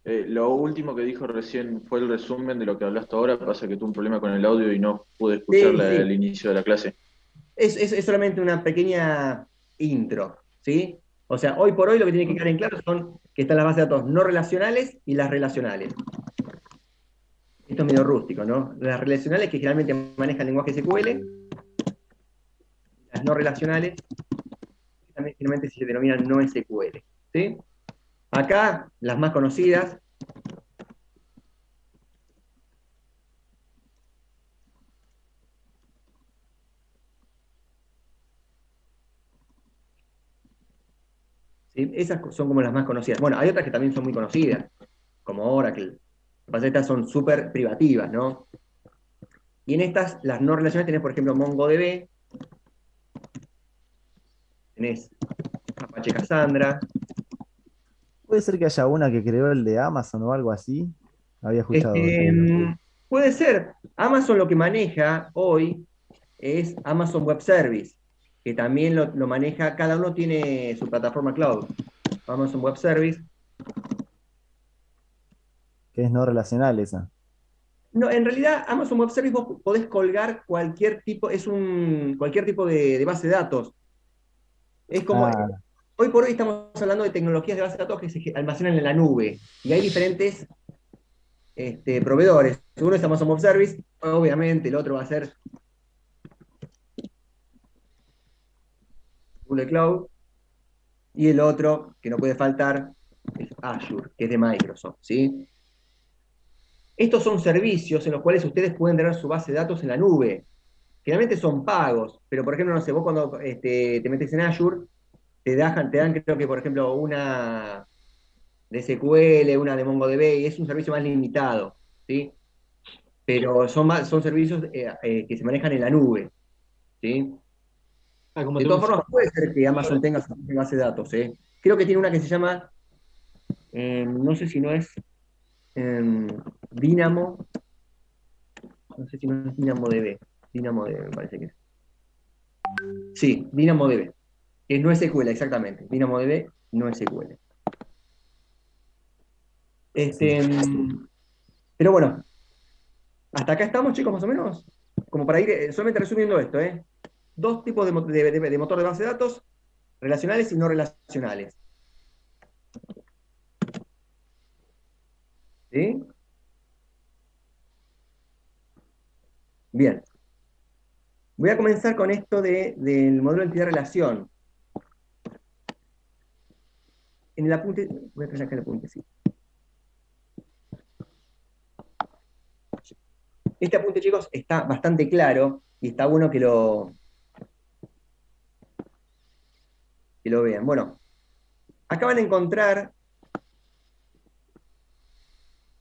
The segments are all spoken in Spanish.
Lo último que dijo recién fue el resumen de lo que hablaste ahora. Pasa que tuve un problema con el audio y no pude escuchar Sí, el sí. inicio de la clase. Es solamente una pequeña intro, ¿sí? O sea, hoy por hoy lo que tiene que quedar en claro son que están las bases de datos no relacionales y las relacionales. Esto es medio rústico, ¿no? Las relacionales que generalmente manejan lenguaje SQL, las no relacionales que también generalmente se denominan no SQL, ¿sí? Acá, las más conocidas, ¿sí? Esas son como las más conocidas. Bueno, hay otras que también son muy conocidas, como Oracle. Lo que pasa es que estas son súper privativas, ¿no? Y en estas, las no relacionales, tenés, por ejemplo, MongoDB, tenés Apache Cassandra. Puede ser que haya una que creó el de Amazon o algo así. Había escuchado Este, que. puede ser. Amazon lo que maneja hoy es Amazon Web Service, que también lo maneja, cada uno tiene su plataforma cloud. Amazon Web Service. Que es no relacional esa. No, en realidad, Amazon Web Service vos podés colgar cualquier tipo, cualquier tipo de base de datos. Es como, Ah, hoy por hoy estamos hablando de tecnologías de base de datos que se almacenan en la nube. Y hay diferentes proveedores. Uno es Amazon Web Service, obviamente, el otro va a ser Google Cloud, y el otro, que no puede faltar, es Azure, que es de Microsoft, ¿sí? Estos son servicios en los cuales ustedes pueden tener su base de datos en la nube. Generalmente son pagos, pero por ejemplo, no sé, vos cuando te metes en Azure, te dan creo que, por ejemplo, una de SQL, una de MongoDB, y es un servicio más limitado, ¿sí? Pero son servicios que se manejan en la nube, ¿sí? Ah, como De te todas mencionaba, formas, puede ser que Amazon tenga su propia base de datos, ¿eh? Creo que tiene una que se llama, no sé si no es eh, Dynamo, no sé si no es DynamoDB. DynamoDB me parece que es. Sí, DynamoDB, que no es SQL, exactamente. DynamoDB no es SQL. sí. Este, pero bueno, hasta acá estamos, chicos, más o menos. Como para ir solamente resumiendo esto, ¿eh? Dos tipos de motor de base de datos, relacionales y no relacionales. ¿Sí? Bien. Voy a comenzar con esto del modelo de entidad-relación. En el apunte, voy a traer acá el apunte, sí. Este apunte, chicos, está bastante claro y está bueno que lo vean. Bueno, acá van a encontrar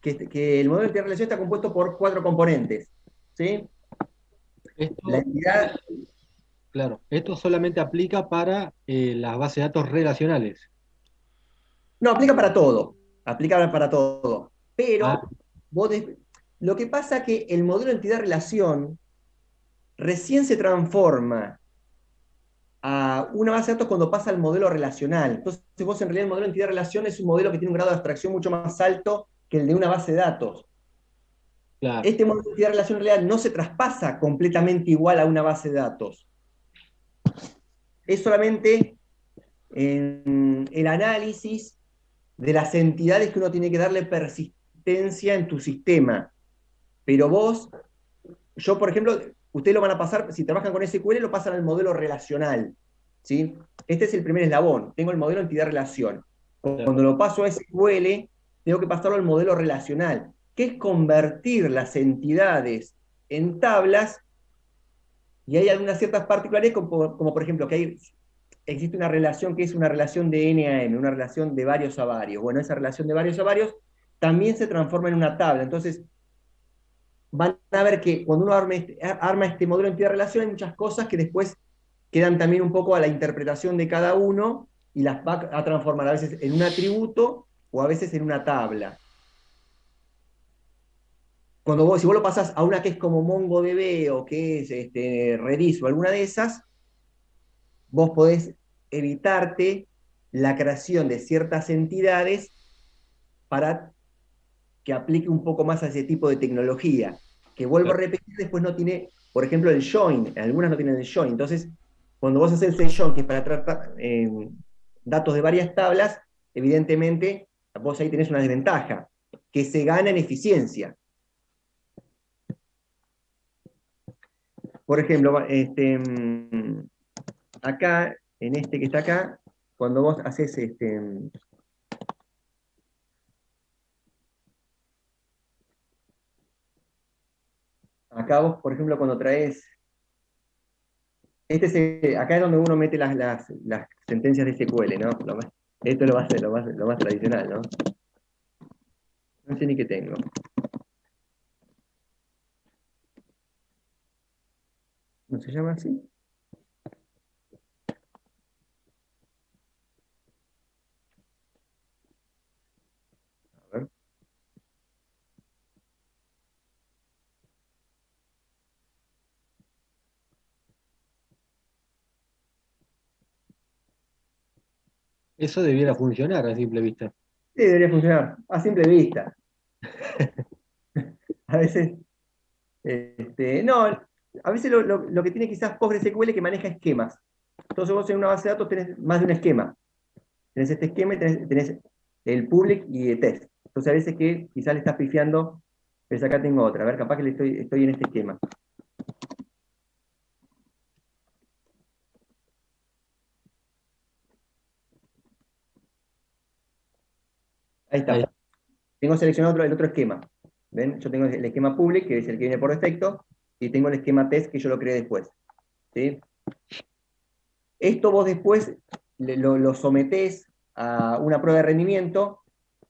que el modelo de interrelación está compuesto por cuatro componentes. ¿Sí? La esto, entidad, claro, esto solamente aplica para las bases de datos relacionales. no, aplica para todo, aplica para todo. Ah, Pero vos lo que pasa es que el modelo de entidad-relación recién se transforma a una base de datos cuando pasa al modelo relacional. Entonces, vos en realidad el modelo de entidad-relación es un modelo que tiene un grado de abstracción mucho más alto que el de una base de datos. claro, Este modelo de entidad-relación en realidad no se traspasa completamente igual a una base de datos. Es solamente en el análisis de las entidades que uno tiene que darle persistencia en tu sistema. Pero yo por ejemplo, ustedes lo van a pasar, si trabajan con SQL, lo pasan al modelo relacional. ¿Sí? Este es el primer eslabón. Tengo el modelo entidad-relación. claro, Cuando lo paso a SQL, tengo que pasarlo al modelo relacional, que es convertir las entidades en tablas, y hay algunas ciertas particularidades, como por ejemplo que existe una relación que es una relación de N a M, una relación de varios a varios. Bueno, esa relación de varios a varios también se transforma en una tabla. Entonces, van a ver que cuando uno arma este modelo de entidad-relación, hay muchas cosas que después quedan también un poco a la interpretación de cada uno y las va a transformar a veces en un atributo o a veces en una tabla. Si vos lo pasás a una que es como MongoDB o que es Redis o alguna de esas, vos podés evitarte la creación de ciertas entidades para que aplique un poco más a ese tipo de tecnología, que vuelvo a Claro. repetir, después no tiene, por ejemplo, el join, algunas no tienen el join, entonces, cuando vos haces el join, que es para tratar datos de varias tablas, evidentemente, vos ahí tenés una desventaja, que se gana en eficiencia. Por ejemplo, acá, en este que está acá, cuando vos haces acá vos, por ejemplo, cuando traes, acá es donde uno mete las sentencias de SQL, ¿no? Esto lo va a hacer lo más tradicional, ¿no? No sé ni qué tengo. ¿No se llama así? A ver. Eso debiera funcionar a simple vista. Sí, debería funcionar, a simple vista. A veces, no, a veces lo que tiene quizás PostgreSQL es que maneja esquemas. Entonces vos en una base de datos tenés más de un esquema. Tenés este esquema y tenés el public y el test. Entonces a veces que quizás le estás pifiando, pero acá tengo otra. A ver, capaz que estoy en este esquema. Ahí Ahí. está. Tengo seleccionado el otro esquema. ¿Ven? Yo tengo el esquema public, que es el que viene por defecto, y tengo el esquema test que yo lo creé después. ¿Sí? Esto vos después lo sometés a una prueba de rendimiento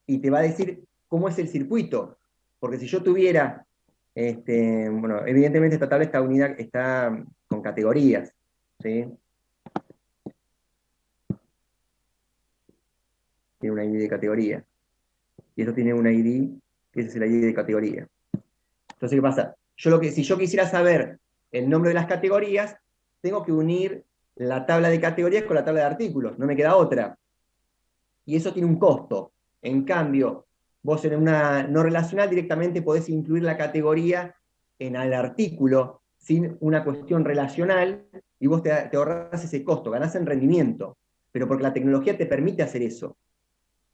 y te va a decir cómo es el circuito. Porque si yo tuviera, bueno, evidentemente esta tabla está con categorías. ¿Sí? Tiene una ID de categoría. Y esto tiene una ID, que ese es el ID de categoría. Entonces, ¿qué pasa? Si yo quisiera saber el nombre de las categorías, tengo que unir la tabla de categorías con la tabla de artículos, no me queda otra. Y eso tiene un costo. En cambio, vos en una no relacional directamente podés incluir la categoría en el artículo sin una cuestión relacional y vos te ahorrás ese costo, ganás en rendimiento, pero porque la tecnología te permite hacer eso.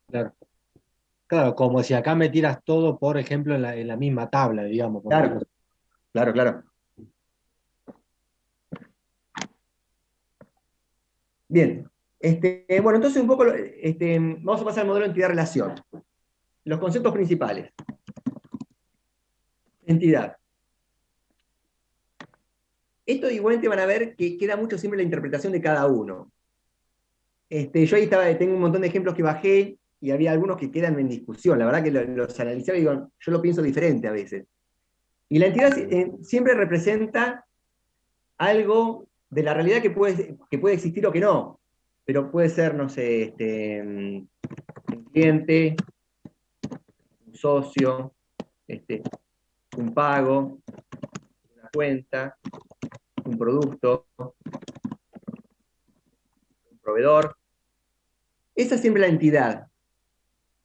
Claro. Claro, como si acá metieras todo, por ejemplo, en la misma tabla, digamos, por Claro, decirlo. claro, claro. Bien. Bueno, entonces un poco vamos a pasar al modelo de entidad-relación. Los conceptos principales. Entidad. Esto igualmente van a ver que queda mucho siempre la interpretación de cada uno. Yo ahí tengo un montón de ejemplos que bajé y había algunos que quedan en discusión. La verdad que los analicé y digo, yo lo pienso diferente a veces. Y la entidad siempre representa algo de la realidad que puede existir o que no. Pero puede ser, no sé, un cliente, un socio, un pago, una cuenta, un producto, un proveedor. Esa es siempre la entidad.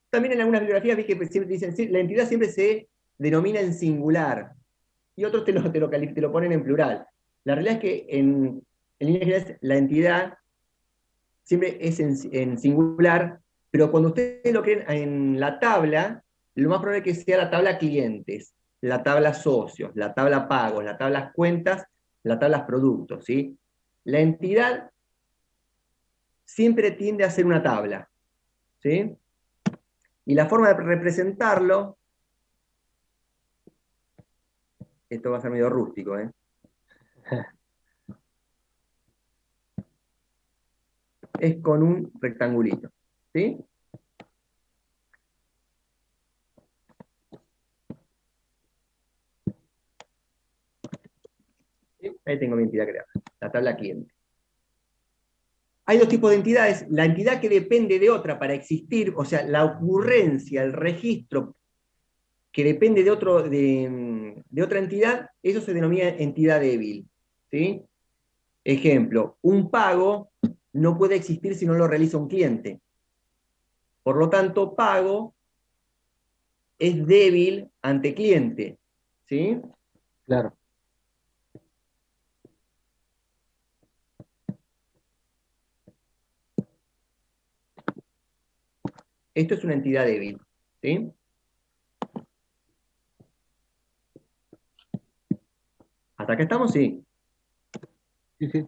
También en algunas bibliografías vi que siempre dicen, sí, la entidad siempre se denomina en singular, y otros te lo ponen en plural. La realidad es que en líneas generales la entidad siempre es en singular, pero cuando ustedes lo creen en la tabla, lo más probable es que sea la tabla clientes, la tabla socios, la tabla pagos, la tabla cuentas, la tabla productos, ¿sí? La entidad siempre tiende a ser una tabla, ¿sí? Y la forma de representarlo, esto va a ser medio rústico, es con un rectangulito, ¿sí? ¿Sí? Ahí tengo mi entidad creada, la tabla cliente. Hay dos tipos de entidades, la entidad que depende de otra para existir, o sea, la ocurrencia, el registro que depende de otra entidad, eso se denomina entidad débil, ¿sí? Ejemplo, un pago no puede existir si no lo realiza un cliente. Por lo tanto, pago es débil ante cliente. ¿Sí? Claro. Esto es una entidad débil. ¿Sí? ¿Hasta acá estamos? Sí. Sí, sí.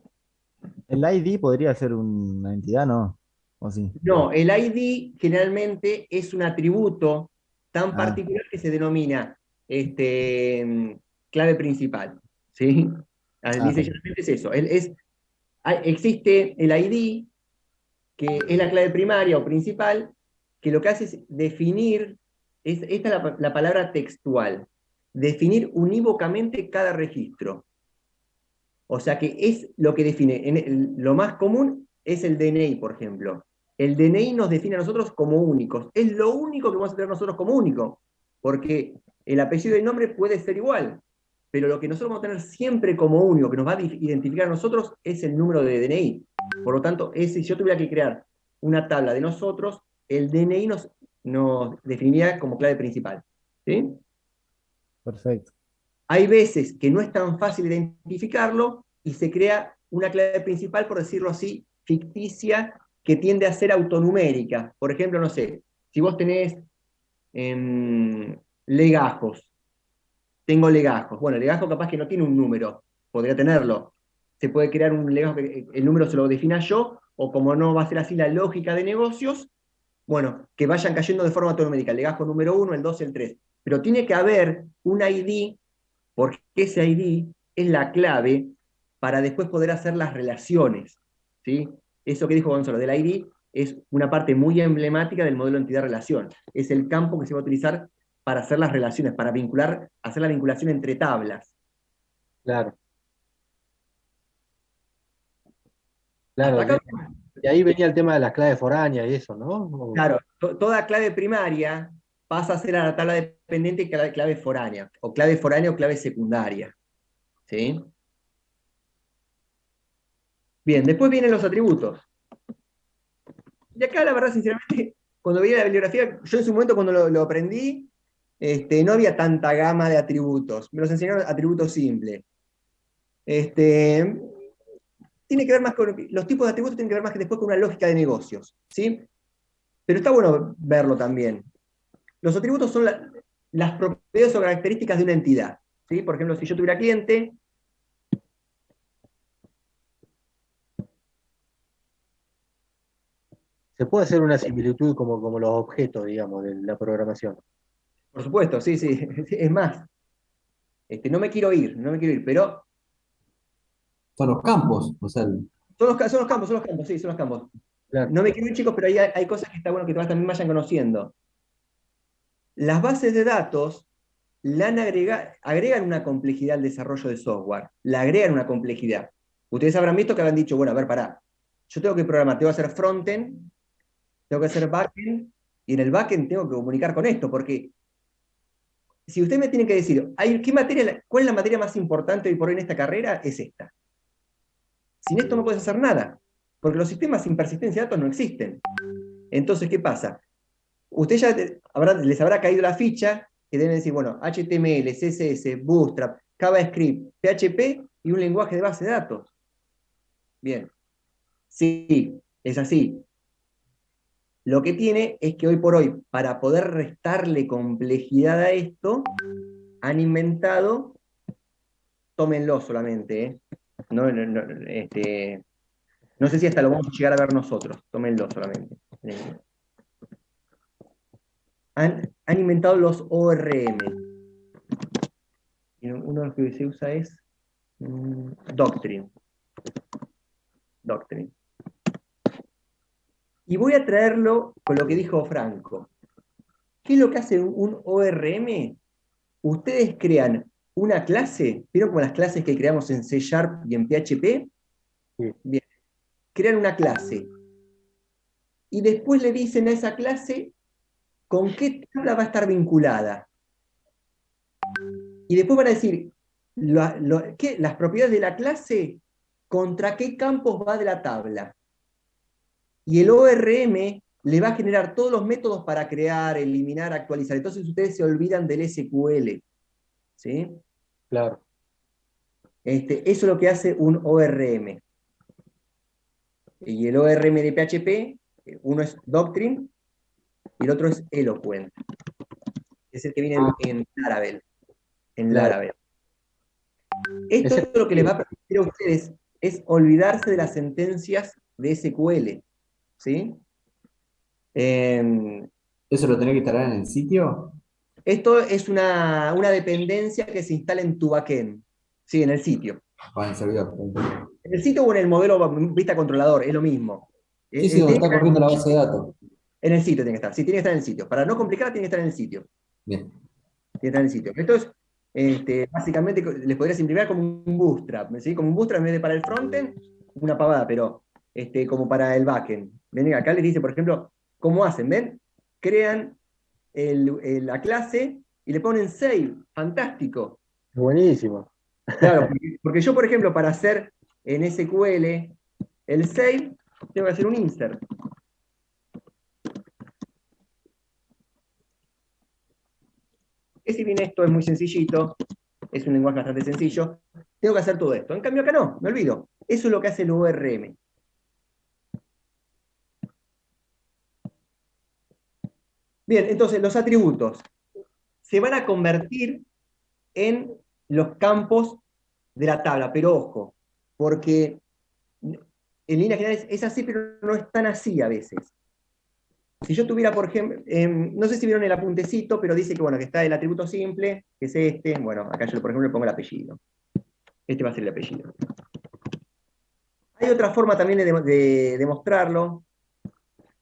El ID podría ser una entidad, ¿no? ¿O sí? No, el ID generalmente es un atributo tan Ah, particular que se denomina clave principal. ¿Sí? Dice perfecto. generalmente es eso. Existe el ID, que es la clave primaria o principal, que lo que hace es definir, esta es la palabra textual, definir unívocamente cada registro. O sea que es lo que define. Lo más común es el DNI, por ejemplo. El DNI nos define a nosotros como únicos. Es lo único que vamos a tener nosotros como único. Porque el apellido y el nombre puede ser igual. Pero lo que nosotros vamos a tener siempre como único, que nos va a identificar a nosotros, es el número de DNI. Por lo tanto, si yo tuviera que crear una tabla de nosotros, el DNI nos definiría como clave principal. ¿Sí? Perfecto. Hay veces que no es tan fácil identificarlo y se crea una clave principal, por decirlo así, ficticia, que tiende a ser autonumérica. Por ejemplo, no sé, si vos tenés legajos, tengo legajos. Bueno, el legajo capaz que no tiene un número, podría tenerlo. Se puede crear un legajo que el número se lo defina yo, o como no va a ser así la lógica de negocios, bueno, que vayan cayendo de forma autonumérica, el legajo número 1, el 2, el 3. Pero tiene que haber un ID, porque ese ID es la clave para después poder hacer las relaciones. ¿Sí? Eso que dijo Gonzalo del ID es una parte muy emblemática del modelo entidad-relación. Es el campo que se va a utilizar para hacer las relaciones, para vincular, hacer la vinculación entre tablas. Claro, Hasta claro. acá, Y ahí venía el tema de las claves foráneas y eso, ¿no? claro, toda clave primaria pasa a ser a la tabla dependiente clave foránea, o clave foránea o clave secundaria. ¿Sí? Bien, después vienen los atributos. Y acá, la verdad, sinceramente, cuando veía la bibliografía, yo en su momento cuando lo aprendí, no había tanta gama de atributos. Me los enseñaron atributos simples. Este, tiene que ver más con, los tipos de atributos tienen que ver más que después con una lógica de negocios. ¿Sí? Pero está bueno verlo también. Los atributos son las propiedades o características de una entidad. ¿Sí? Por ejemplo, si yo tuviera cliente, Se puede hacer una similitud como los objetos, digamos, de la programación. por supuesto, sí, sí, es más, no me quiero ir, pero Son los campos, o sea, son los campos, sí, son los campos. Claro, No me quiero ir, chicos, pero hay cosas que está bueno que también vayan conociendo. Las bases de datos agregan una complejidad al desarrollo de software, la agregan una complejidad. Ustedes habrán visto que habrán dicho, bueno, a ver, pará, yo tengo que programar, tengo que hacer frontend, tengo que hacer backend, y en el backend tengo que comunicar con esto, porque si usted me tiene que decir, ¿cuál es la materia más importante hoy por hoy en esta carrera? Es esta. Sin esto no puedes hacer nada, porque los sistemas sin persistencia de datos no existen. Entonces, ¿qué pasa? Usted ya les habrá caído la ficha que deben decir, bueno, HTML, CSS, Bootstrap, JavaScript, PHP y un lenguaje de base de datos. Bien, sí, es así. Lo que tiene es que hoy por hoy, para poder restarle complejidad a esto, han inventado, tómenlo solamente, no sé si hasta lo vamos a llegar a ver nosotros, tómenlo solamente. Han inventado los ORM. Y uno de los que se usa es Doctrine. Doctrine. Y voy a traerlo con lo que dijo Franco. ¿Qué es lo que hace un ORM? Ustedes crean una clase, ¿vieron como las clases que creamos en C# y en PHP? sí. Bien, crean una clase. Y después le dicen a esa clase con qué tabla va a estar vinculada. Y después van a decir las propiedades de la clase contra qué campos va de la tabla. Y el ORM le va a generar todos los métodos para crear, eliminar, actualizar. Entonces ustedes se olvidan del SQL. ¿Sí? Claro. Eso es lo que hace un ORM. Y el ORM de PHP, uno es Doctrine y el otro es Eloquent. Es el que viene en Laravel. En Claro. Laravel. Esto Ese- lo que les va a permitir a ustedes es olvidarse de las sentencias de SQL. ¿Sí? ¿Eso lo tenés que instalar en el sitio? Esto es una dependencia que se instala en tu backend. Sí, en el sitio. Para el servidor. En el sitio o en el modelo vista controlador, es lo mismo. Sí, sí, donde Tiene que está estar corriendo la base de datos. en el sitio, tiene que estar. Sí, tiene que estar en el sitio. Para no complicar, tiene que estar en el sitio. Bien. Tiene que estar en el sitio. Esto es, básicamente, les podría simplificar como un bootstrap. ¿Sí? Como un bootstrap en vez de para el frontend, una pavada, pero como para el backend. ¿Ven? Acá les dice, por ejemplo, cómo hacen, ¿ven? Crean la clase y le ponen save. Fantástico. Buenísimo. Claro, porque yo, por ejemplo, para hacer en SQL el save, tengo que hacer un insert. Que si bien esto es muy sencillito, es un lenguaje bastante sencillo, tengo que hacer todo esto. En cambio acá no, me olvido. Eso es lo que hace el ORM. Bien, entonces los atributos se van a convertir en los campos de la tabla, pero ojo, porque en líneas generales es así, pero no es tan así a veces. Si yo tuviera, por ejemplo, no sé si vieron el apuntecito, pero dice que, bueno, que está el atributo simple, que es este. Bueno, acá yo, por ejemplo, le pongo el apellido. Este va a ser el apellido. Hay otra forma también de demostrarlo,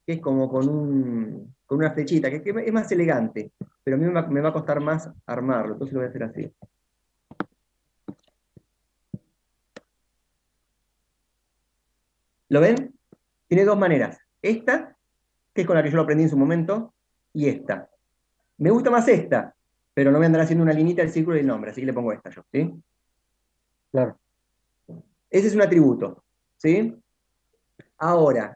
que es como con una flechita, que es más elegante, pero a mí me va a costar más armarlo, entonces lo voy a hacer así. ¿Lo ven? Tiene dos maneras. Esta, que es con la que yo lo aprendí en su momento, y esta. Me gusta más esta, pero no voy a andar haciendo una linita, el círculo y el nombre, así que le pongo esta yo, ¿sí? Claro. Ese es un atributo, ¿sí? Ahora,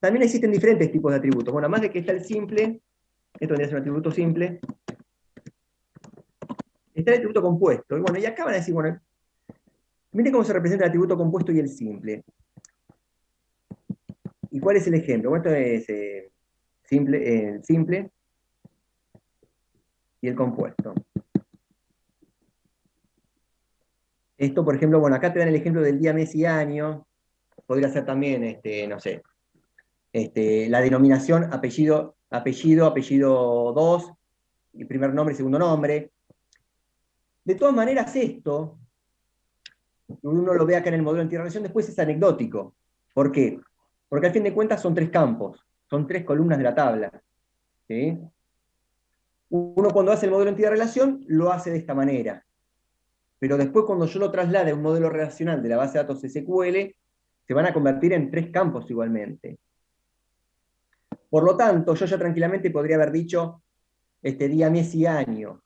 también existen diferentes tipos de atributos. Bueno, además de que está el simple, esto vendría a ser un atributo simple, está el atributo compuesto. Y bueno, y acá van a decir, bueno, miren cómo se representa el atributo compuesto y el simple. ¿Y cuál es el ejemplo? Bueno, esto es el simple y el compuesto. Esto, por ejemplo, bueno, acá te dan el ejemplo del día, mes y año. Podría ser también, no sé, la denominación apellido, apellido 2, y primer nombre y segundo nombre. De todas maneras, esto, uno lo ve acá en el modelo de interrelación, después es anecdótico. ¿Por qué? Porque al fin de cuentas son tres campos, son tres columnas de la tabla. ¿Sí? Uno cuando hace el modelo de entidad relación lo hace de esta manera. Pero después cuando yo lo traslade a un modelo relacional de la base de datos SQL, se van a convertir en tres campos igualmente. Por lo tanto, yo ya tranquilamente podría haber dicho día, mes y año.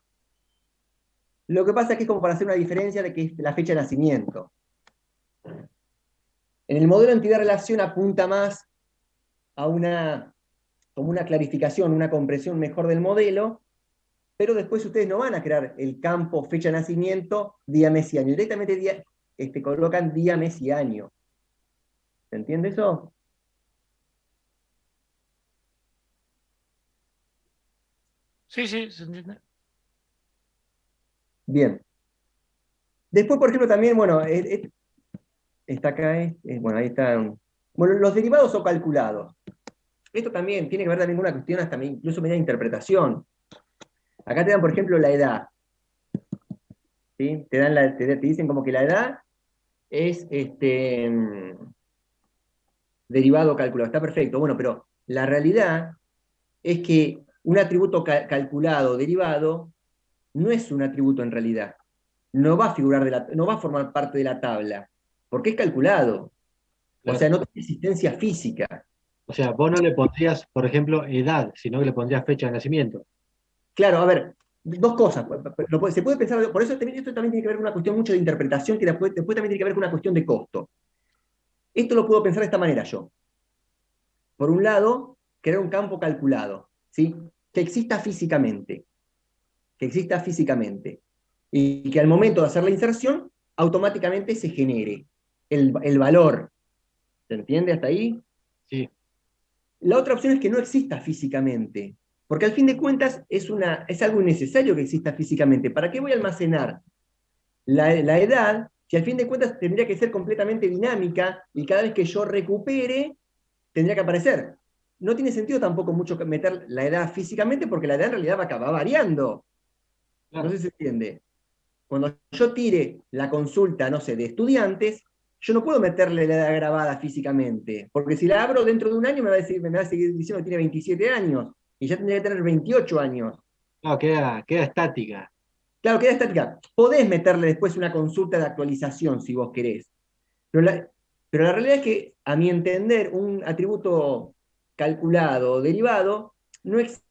Lo que pasa es que es como para hacer una diferencia de que es la fecha de nacimiento. En el modelo de entidad-relación apunta más a como una clarificación, una comprensión mejor del modelo, pero después ustedes no van a crear el campo fecha de nacimiento, día, mes y año. Directamente colocan día, mes y año. ¿Se entiende eso? Sí, sí, se entiende. Bien. Después, por ejemplo, también, bueno, está acá, bueno, ahí está. Bueno, los derivados o calculados. Esto también tiene que ver también con una cuestión hasta incluso media interpretación. Acá te dan, por ejemplo, la edad. ¿Sí? Te dicen como que la edad es derivado calculado. Está perfecto. Bueno, pero la realidad es que un atributo calculado derivado no es un atributo en realidad. No va a figurar no va a formar parte de la tabla, porque es calculado. O Claro. sea, no tiene existencia física. O sea, vos no le pondrías, por ejemplo, edad, sino que le pondrías fecha de nacimiento. Claro, a ver, dos cosas. Se puede pensar, por eso esto también tiene que ver con una cuestión mucho de interpretación, que después también tiene que ver con una cuestión de costo. Esto lo puedo pensar de esta manera yo. por un lado, crear un campo calculado, ¿sí? Que exista físicamente, que exista físicamente, y que al momento de hacer la inserción, automáticamente se genere el valor. ¿Se entiende hasta ahí? Sí, La otra opción es que no exista físicamente, porque al fin de cuentas es algo innecesario que exista físicamente. ¿Para qué voy a almacenar la edad si al fin de cuentas tendría que ser completamente dinámica y cada vez que yo recupere tendría que aparecer? No tiene sentido tampoco mucho meter la edad físicamente porque la edad en realidad va a acabar variando. No claro. sé si se entiende. Cuando yo tire la consulta, no sé, de estudiantes, yo no puedo meterle la edad grabada físicamente, porque si la abro dentro de un año me va a seguir diciendo que tiene 27 años, y ya tendría que tener 28 años. No, queda estática. Claro, queda estática. Podés meterle después una consulta de actualización si vos querés, pero la realidad es que, a mi entender, un atributo calculado o derivado no existe